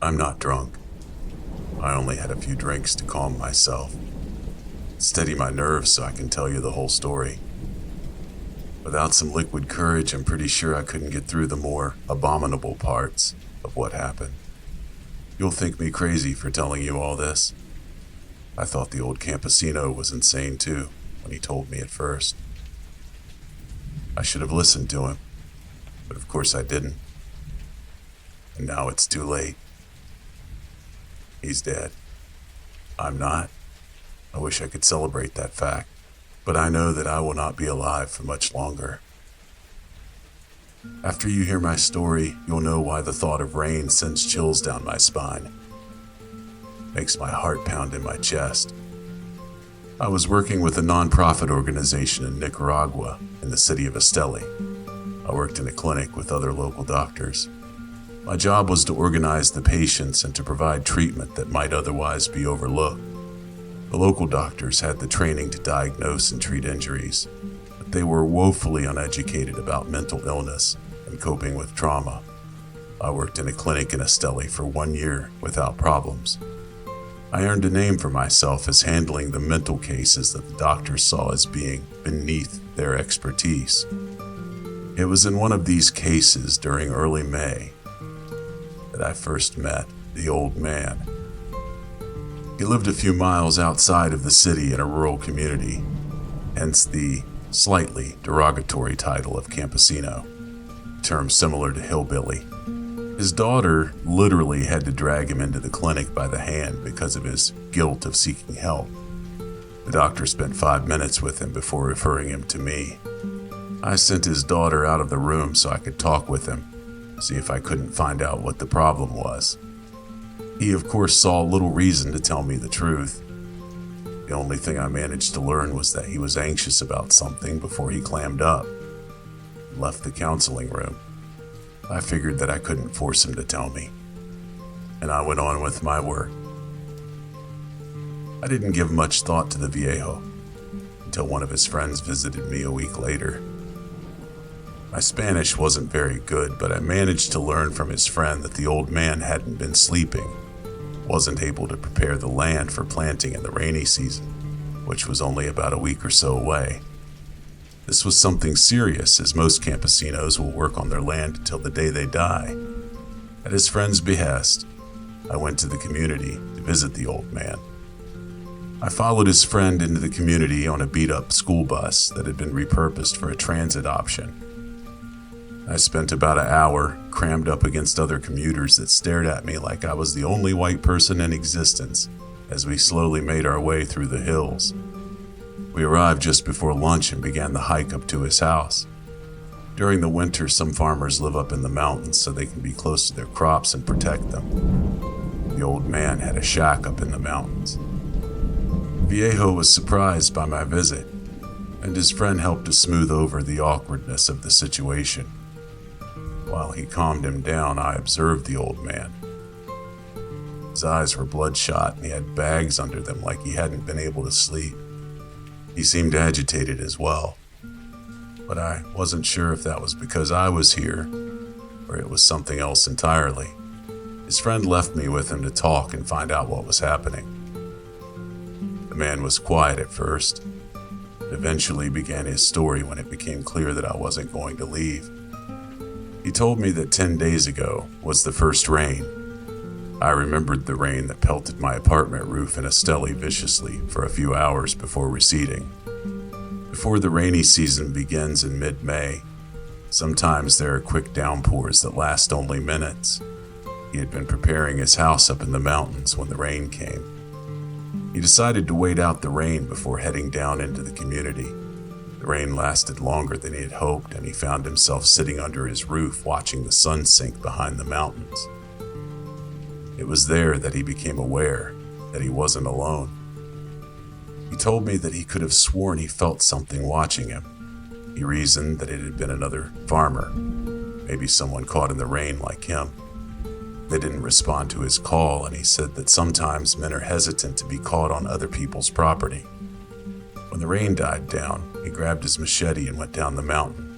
I'm not drunk. I only had a few drinks to calm myself, steady my nerves so I can tell you the whole story. Without some liquid courage, I'm pretty sure I couldn't get through the more abominable parts of what happened. You'll think me crazy for telling you all this. I thought the old campesino was insane too when he told me at first. I should have listened to him, but of course I didn't. And now it's too late. He's dead. I'm not. I wish I could celebrate that fact, but I know that I will not be alive for much longer. After you hear my story, you'll know why the thought of rain sends chills down my spine. Makes my heart pound in my chest. I was working with a non-profit organization in Nicaragua, in the city of Esteli. I worked in a clinic with other local doctors. My job was to organize the patients and to provide treatment that might otherwise be overlooked. The local doctors had the training to diagnose and treat injuries, but they were woefully uneducated about mental illness and coping with trauma. I worked in a clinic in Esteli for 1 year without problems. I earned a name for myself as handling the mental cases that the doctors saw as being beneath their expertise. It was in one of these cases during early May that I first met the old man. He lived a few miles outside of the city in a rural community, hence the slightly derogatory title of campesino, a term similar to hillbilly. His daughter literally had to drag him into the clinic by the hand because of his guilt of seeking help. The doctor spent 5 minutes with him before referring him to me. I sent his daughter out of the room so I could talk with him, see if I couldn't find out what the problem was. He, of course, saw little reason to tell me the truth. The only thing I managed to learn was that he was anxious about something before he clammed up and left the counseling room. I figured that I couldn't force him to tell me, and I went on with my work. I didn't give much thought to the viejo until one of his friends visited me a week later. My Spanish wasn't very good, but I managed to learn from his friend that the old man hadn't been sleeping, wasn't able to prepare the land for planting in the rainy season, which was only about a week or so away. This was something serious, as most campesinos will work on their land until the day they die. At his friend's behest, I went to the community to visit the old man. I followed his friend into the community on a beat-up school bus that had been repurposed for a transit option. I spent about an hour crammed up against other commuters that stared at me like I was the only white person in existence as we slowly made our way through the hills. We arrived just before lunch and began the hike up to his house. During the winter, some farmers live up in the mountains so they can be close to their crops and protect them. The old man had a shack up in the mountains. Viejo was surprised by my visit, and his friend helped to smooth over the awkwardness of the situation. While he calmed him down, I observed the old man. His eyes were bloodshot and he had bags under them like he hadn't been able to sleep. He seemed agitated as well, but I wasn't sure if that was because I was here or it was something else entirely. His friend left me with him to talk and find out what was happening. The man was quiet at first, but eventually began his story when it became clear that I wasn't going to leave. He told me that 10 days ago was the first rain. I remembered the rain that pelted my apartment roof in Esteli viciously for a few hours before receding. Before the rainy season begins in mid-May, sometimes there are quick downpours that last only minutes. He had been preparing his house up in the mountains when the rain came. He decided to wait out the rain before heading down into the community. The rain lasted longer than he had hoped, and he found himself sitting under his roof watching the sun sink behind the mountains. It was there that he became aware that he wasn't alone. He told me that he could have sworn he felt something watching him. He reasoned that it had been another farmer, maybe someone caught in the rain like him. They didn't respond to his call, and he said that sometimes men are hesitant to be caught on other people's property. When the rain died down, he grabbed his machete and went down the mountain.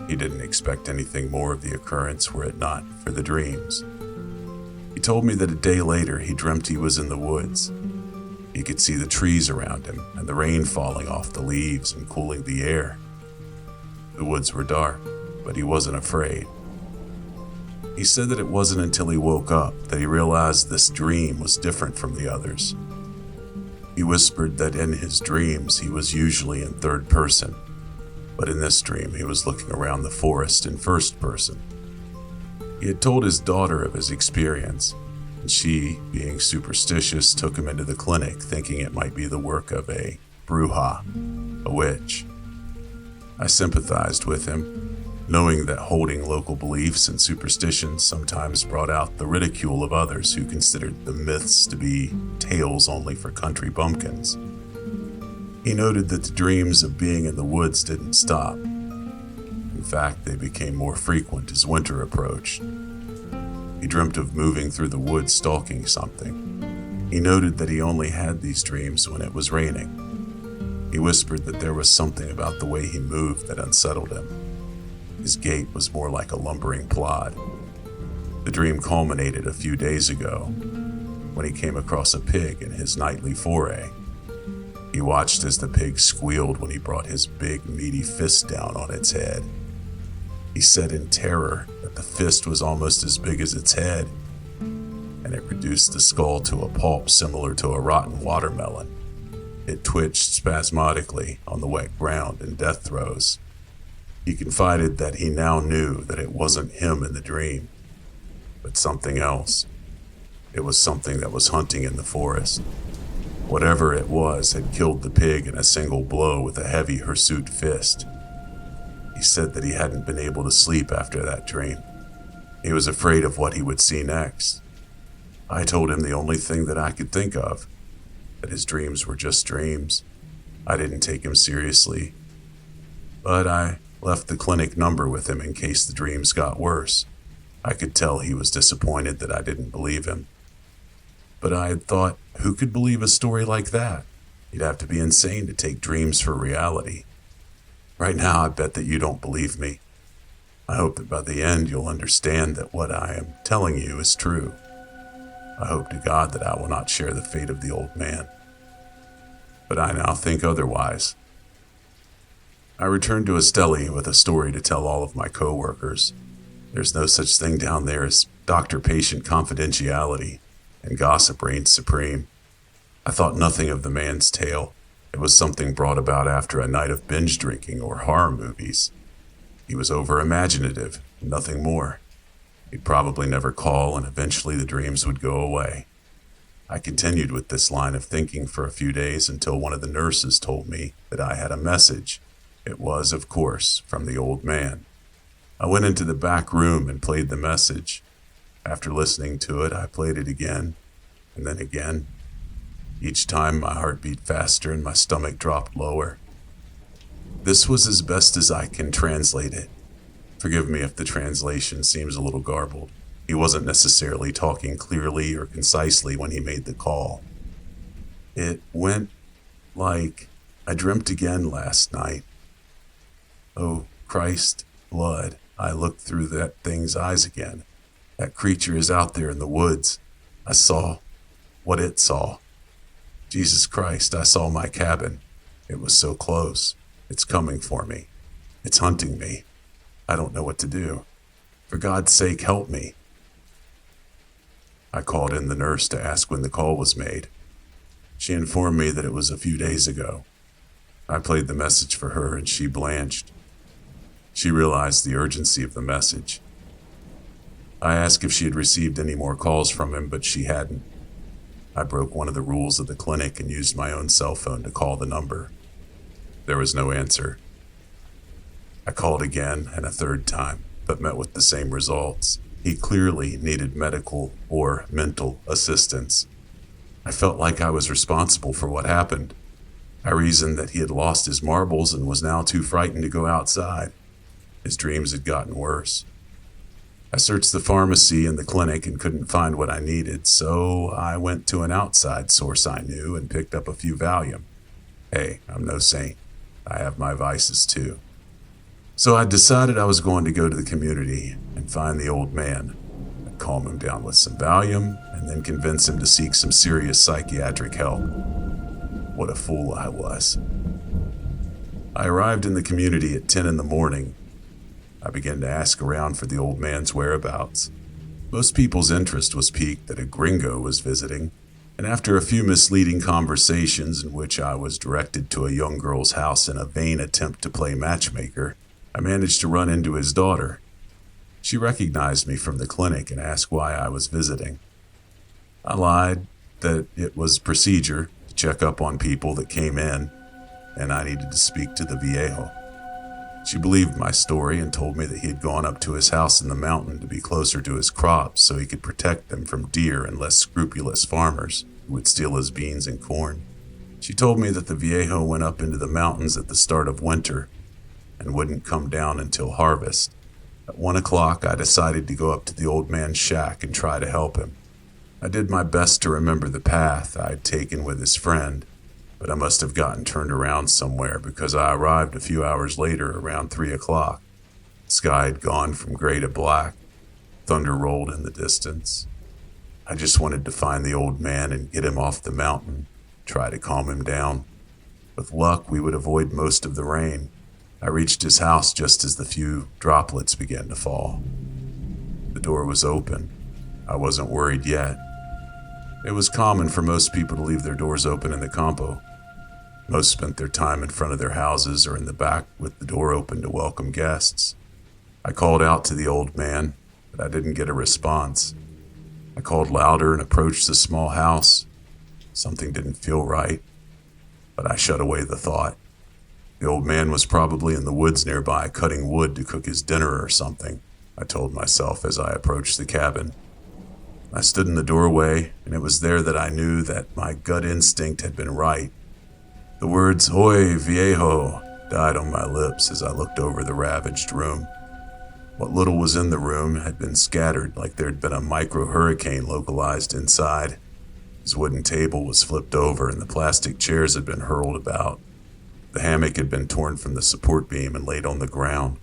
He didn't expect anything more of the occurrence were it not for the dreams. He told me that a day later he dreamt he was in the woods. He could see the trees around him and the rain falling off the leaves and cooling the air. The woods were dark, but he wasn't afraid. He said that it wasn't until he woke up that he realized this dream was different from the others. He whispered that in his dreams he was usually in third person, but in this dream he was looking around the forest in first person. He had told his daughter of his experience, and she, being superstitious, took him into the clinic thinking it might be the work of a bruja, a witch. I sympathized with him, knowing that holding local beliefs and superstitions sometimes brought out the ridicule of others who considered the myths to be tales only for country bumpkins. He noted that the dreams of being in the woods didn't stop. In fact, they became more frequent as winter approached. He dreamt of moving through the woods stalking something. He noted that he only had these dreams when it was raining. He whispered that there was something about the way he moved that unsettled him. His gait was more like a lumbering plod. The dream culminated a few days ago when he came across a pig in his nightly foray. He watched as the pig squealed when he brought his big, meaty fist down on its head. He said in terror that the fist was almost as big as its head, and it reduced the skull to a pulp similar to a rotten watermelon. It twitched spasmodically on the wet ground in death throes. He confided that he now knew that it wasn't him in the dream, but something else. It was something that was hunting in the forest. Whatever it was had killed the pig in a single blow with a heavy hirsute fist. He said that he hadn't been able to sleep after that dream. He was afraid of what he would see next. I told him the only thing that I could think of, that his dreams were just dreams. I didn't take him seriously, but I left the clinic number with him in case the dreams got worse. I could tell he was disappointed that I didn't believe him. But I had thought, who could believe a story like that? You'd have to be insane to take dreams for reality. Right now, I bet that you don't believe me. I hope that by the end you'll understand that what I am telling you is true. I hope to God that I will not share the fate of the old man. But I now think otherwise. I returned to Esteli with a story to tell all of my co-workers. There's no such thing down there as doctor-patient confidentiality, and gossip reigns supreme. I thought nothing of the man's tale. It was something brought about after a night of binge drinking or horror movies. He was over-imaginative, nothing more. He'd probably never call, and eventually the dreams would go away. I continued with this line of thinking for a few days until one of the nurses told me that I had a message. It was, of course, from the old man. I went into the back room and played the message. After listening to it, I played it again, and then again. Each time my heart beat faster and my stomach dropped lower. This was as best as I can translate it. Forgive me if the translation seems a little garbled. He wasn't necessarily talking clearly or concisely when he made the call. It went like, I dreamt again last night. Oh, Christ, blood, I looked through that thing's eyes again. That creature is out there in the woods. I saw what it saw. Jesus Christ, I saw my cabin. It was so close. It's coming for me. It's hunting me. I don't know what to do. For God's sake, help me. I called in the nurse to ask when the call was made. She informed me that it was a few days ago. I played the message for her and she blanched. She realized the urgency of the message. I asked if she had received any more calls from him, but she hadn't. I broke one of the rules of the clinic and used my own cell phone to call the number. There was no answer. I called again and a third time, but met with the same results. He clearly needed medical or mental assistance. I felt like I was responsible for what happened. I reasoned that he had lost his marbles and was now too frightened to go outside. His dreams had gotten worse. I searched the pharmacy and the clinic and couldn't find what I needed, so I went to an outside source I knew and picked up a few Valium. Hey, I'm no saint. I have my vices too. So I decided I was going to go to the community and find the old man. I calm him down with some Valium, and then convince him to seek some serious psychiatric help. What a fool I was. I arrived in the community at 10 in the morning. I began to ask around for the old man's whereabouts. Most people's interest was piqued that a gringo was visiting, and after a few misleading conversations in which I was directed to a young girl's house in a vain attempt to play matchmaker, I managed to run into his daughter. She recognized me from the clinic and asked why I was visiting. I lied that it was procedure to check up on people that came in, and I needed to speak to the Viejo. She believed my story and told me that he had gone up to his house in the mountain to be closer to his crops so he could protect them from deer and less scrupulous farmers who would steal his beans and corn. She told me that the Viejo went up into the mountains at the start of winter and wouldn't come down until harvest. At 1 o'clock, I decided to go up to the old man's shack and try to help him. I did my best to remember the path I had taken with his friend, but I must have gotten turned around somewhere because I arrived a few hours later around 3 o'clock. The sky had gone from gray to black. Thunder rolled in the distance. I just wanted to find the old man and get him off the mountain, try to calm him down. With luck, we would avoid most of the rain. I reached his house just as the few droplets began to fall. The door was open. I wasn't worried yet. It was common for most people to leave their doors open in the campo. Most spent their time in front of their houses or in the back with the door open to welcome guests. I called out to the old man, but I didn't get a response. I called louder and approached the small house. Something didn't feel right, but I shut away the thought. The old man was probably in the woods nearby cutting wood to cook his dinner or something, I told myself as I approached the cabin. I stood in the doorway, and it was there that I knew that my gut instinct had been right. The words, "Hoy, viejo," died on my lips as I looked over the ravaged room. What little was in the room had been scattered like there'd been a micro-hurricane localized inside. His wooden table was flipped over, and the plastic chairs had been hurled about. The hammock had been torn from the support beam and laid on the ground.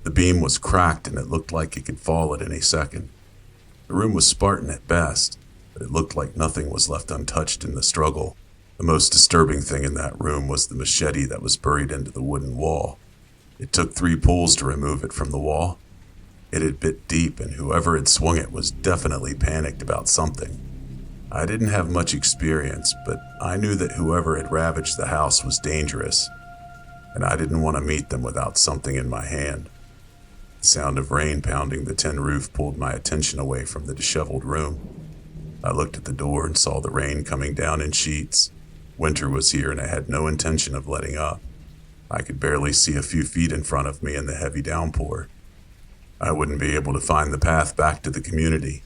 The beam was cracked, and it looked like it could fall at any second. The room was Spartan at best, but it looked like nothing was left untouched in the struggle. The most disturbing thing in that room was the machete that was buried into the wooden wall. It took 3 pulls to remove it from the wall. It had bit deep, and whoever had swung it was definitely panicked about something. I didn't have much experience, but I knew that whoever had ravaged the house was dangerous, and I didn't want to meet them without something in my hand. The sound of rain pounding the tin roof pulled my attention away from the disheveled room. I looked at the door and saw the rain coming down in sheets. Winter was here, and I had no intention of letting up. I could barely see a few feet in front of me in the heavy downpour. I wouldn't be able to find the path back to the community.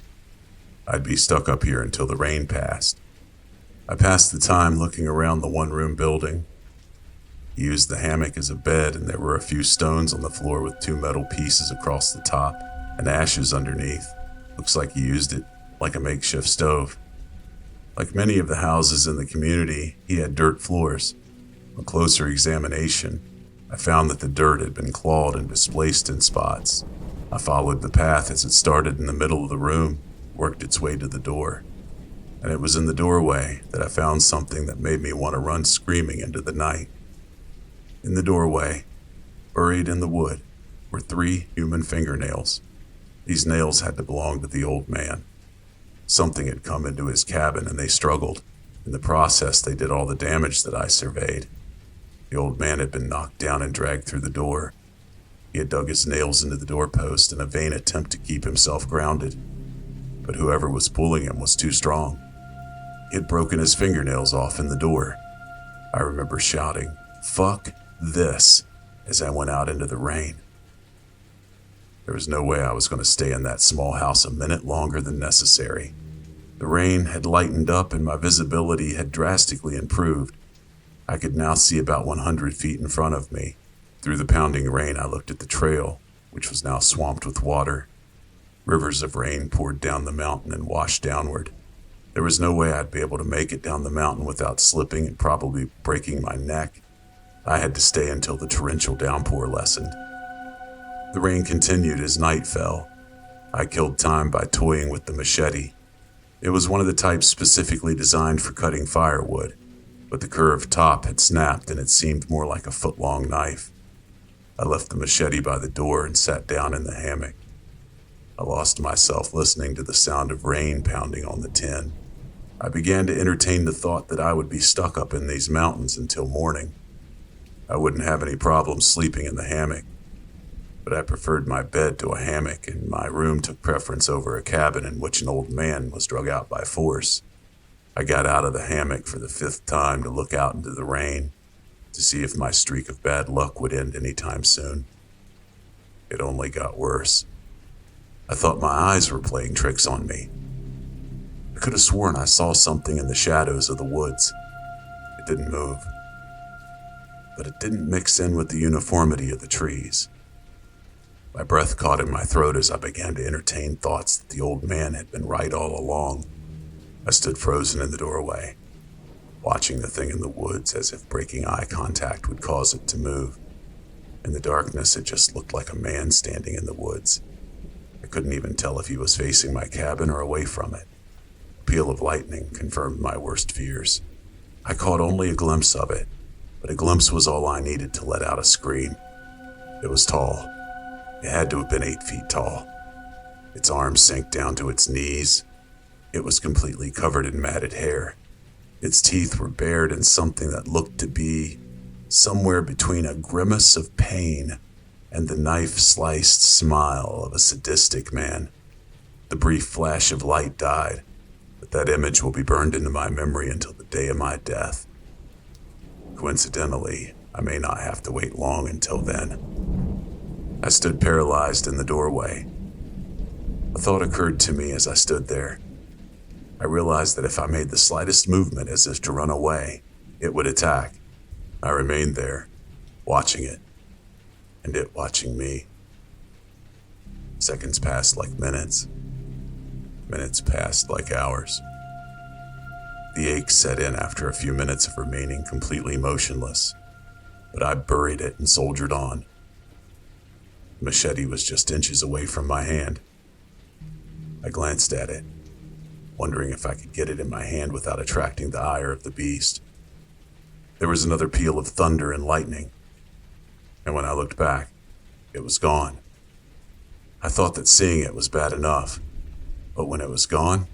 I'd be stuck up here until the rain passed. I passed the time looking around the one-room building. He used the hammock as a bed, and there were a few stones on the floor with 2 metal pieces across the top and ashes underneath. Looks like he used it like a makeshift stove. Like many of the houses in the community, he had dirt floors. On closer examination, I found that the dirt had been clawed and displaced in spots. I followed the path as it started in the middle of the room, worked its way to the door. And it was in the doorway that I found something that made me want to run screaming into the night. In the doorway, buried in the wood, were 3 human fingernails. These nails had to belong to the old man. Something had come into his cabin and they struggled. In the process, they did all the damage that I surveyed. The old man had been knocked down and dragged through the door. He had dug his nails into the doorpost in a vain attempt to keep himself grounded. But whoever was pulling him was too strong. He had broken his fingernails off in the door. I remember shouting, "Fuck this," as I went out into the rain. There was no way I was going to stay in that small house a minute longer than necessary. The rain had lightened up and my visibility had drastically improved. I could now see about 100 feet in front of me. Through the pounding rain, I looked at the trail, which was now swamped with water. Rivers of rain poured down the mountain and washed downward. There was no way I'd be able to make it down the mountain without slipping and probably breaking my neck. I had to stay until the torrential downpour lessened. The rain continued as night fell. I killed time by toying with the machete. It was one of the types specifically designed for cutting firewood, but the curved top had snapped and it seemed more like a foot-long knife. I left the machete by the door and sat down in the hammock. I lost myself listening to the sound of rain pounding on the tin. I began to entertain the thought that I would be stuck up in these mountains until morning. I wouldn't have any problem sleeping in the hammock, but I preferred my bed to a hammock, and my room took preference over a cabin in which an old man was drug out by force. I got out of the hammock for the 5th time to look out into the rain, to see if my streak of bad luck would end anytime soon. It only got worse. I thought my eyes were playing tricks on me. I could have sworn I saw something in the shadows of the woods. It didn't move, but it didn't mix in with the uniformity of the trees. My breath caught in my throat as I began to entertain thoughts that the old man had been right all along. I stood frozen in the doorway, watching the thing in the woods as if breaking eye contact would cause it to move. In the darkness, it just looked like a man standing in the woods. I couldn't even tell if he was facing my cabin or away from it. A peal of lightning confirmed my worst fears. I caught only a glimpse of it, but a glimpse was all I needed to let out a scream. It was tall. It had to have been 8 feet tall. Its arms sank down to its knees. It was completely covered in matted hair. Its teeth were bared in something that looked to be somewhere between a grimace of pain and the knife-sliced smile of a sadistic man. The brief flash of light died, but that image will be burned into my memory until the day of my death. Coincidentally, I may not have to wait long until then. I stood paralyzed in the doorway. A thought occurred to me as I stood there. I realized that if I made the slightest movement as if to run away, it would attack. I remained there, watching it, and it watching me. Seconds passed like minutes. Minutes passed like hours. The ache set in after a few minutes of remaining completely motionless, but I buried it and soldiered on. The machete was just inches away from my hand. I glanced at it, wondering if I could get it in my hand without attracting the ire of the beast. There was another peal of thunder and lightning, and when I looked back, it was gone. I thought that seeing it was bad enough, but when it was gone,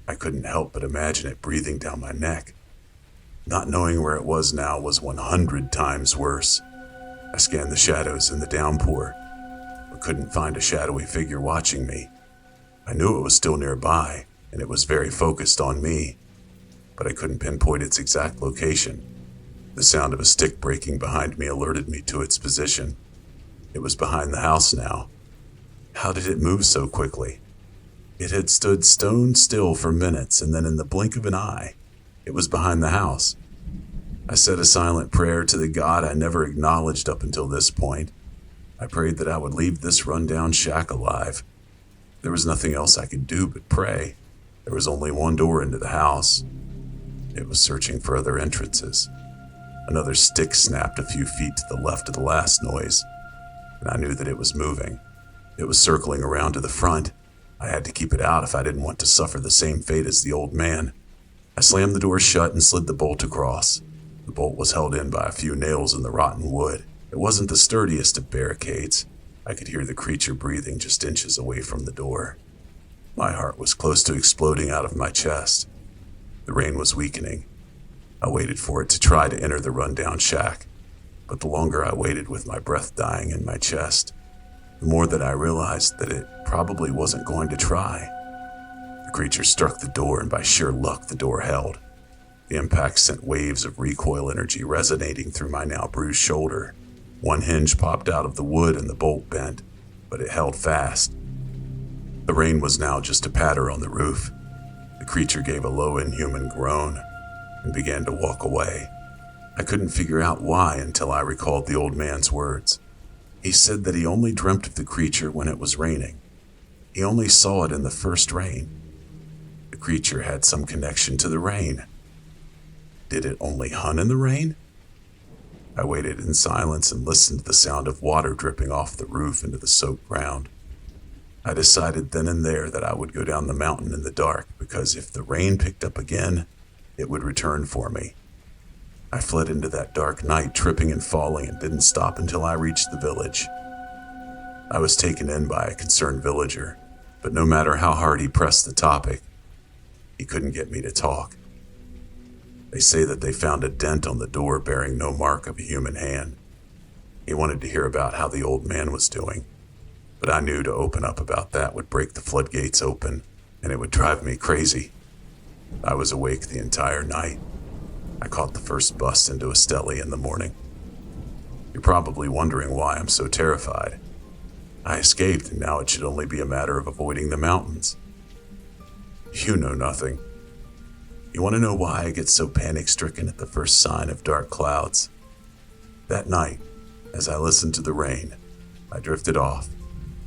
I couldn't help but imagine it breathing down my neck. Not knowing where it was now was 100 times worse. I scanned the shadows in the downpour, but couldn't find a shadowy figure watching me. I knew it was still nearby, and it was very focused on me, but I couldn't pinpoint its exact location. The sound of a stick breaking behind me alerted me to its position. It was behind the house now. How did it move so quickly? It had stood stone still for minutes, and then in the blink of an eye, it was behind the house. I said a silent prayer to the God I never acknowledged up until this point. I prayed that I would leave this rundown shack alive. There was nothing else I could do but pray. There was only one door into the house. It was searching for other entrances. Another stick snapped a few feet to the left of the last noise, and I knew that it was moving. It was circling around to the front. I had to keep it out if I didn't want to suffer the same fate as the old man. I slammed the door shut and slid the bolt across. The bolt was held in by a few nails in the rotten wood. It wasn't the sturdiest of barricades. I could hear the creature breathing just inches away from the door. My heart was close to exploding out of my chest. The rain was weakening. I waited for it to try to enter the rundown shack, but the longer I waited with my breath dying in my chest, the more that I realized that it probably wasn't going to try. The creature struck the door, and by sheer luck the door held. The impact sent waves of recoil energy resonating through my now bruised shoulder. One hinge popped out of the wood and the bolt bent, but it held fast. The rain was now just a patter on the roof. The creature gave a low, inhuman groan and began to walk away. I couldn't figure out why until I recalled the old man's words. He said that he only dreamt of the creature when it was raining. He only saw it in the first rain. The creature had some connection to the rain. Did it only hunt in the rain? I waited in silence and listened to the sound of water dripping off the roof into the soaked ground. I decided then and there that I would go down the mountain in the dark because if the rain picked up again, it would return for me. I fled into that dark night, tripping and falling, and didn't stop until I reached the village. I was taken in by a concerned villager, but no matter how hard he pressed the topic, he couldn't get me to talk. They say that they found a dent on the door bearing no mark of a human hand. He wanted to hear about how the old man was doing, but I knew to open up about that would break the floodgates open, and it would drive me crazy. I was awake the entire night. I caught the first bus into Esteli in the morning. You're probably wondering why I'm so terrified. I escaped, and now it should only be a matter of avoiding the mountains. You know nothing. You want to know why I get so panic-stricken at the first sign of dark clouds? That night, as I listened to the rain, I drifted off.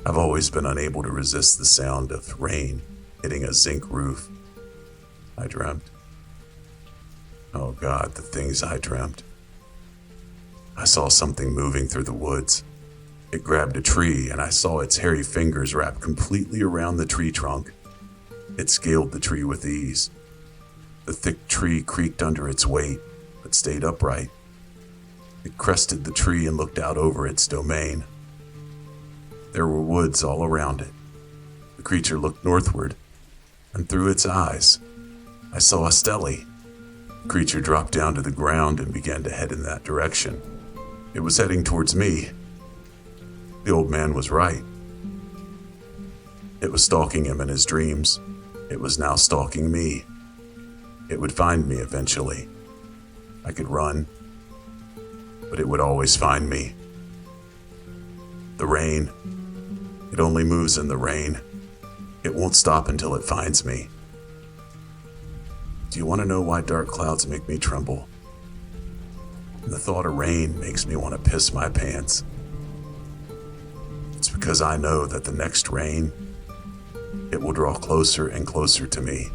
I've always been unable to resist the sound of rain hitting a zinc roof. I dreamt. Oh God, the things I dreamt. I saw something moving through the woods. It grabbed a tree, and I saw its hairy fingers wrap completely around the tree trunk. It scaled the tree with ease. The thick tree creaked under its weight, but stayed upright. It crested the tree and looked out over its domain. There were woods all around it. The creature looked northward, and through its eyes, I saw Esteli. The creature dropped down to the ground and began to head in that direction. It was heading towards me. The old man was right. It was stalking him in his dreams. It was now stalking me. It would find me eventually. I could run, but it would always find me. The rain. It only moves in the rain. It won't stop until it finds me. Do you want to know why dark clouds make me tremble? The thought of rain makes me want to piss my pants. It's because I know that the next rain, it will draw closer and closer to me.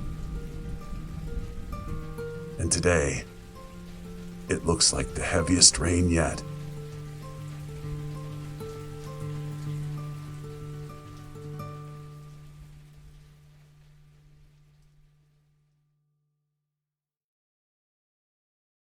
And today, it looks like the heaviest rain yet.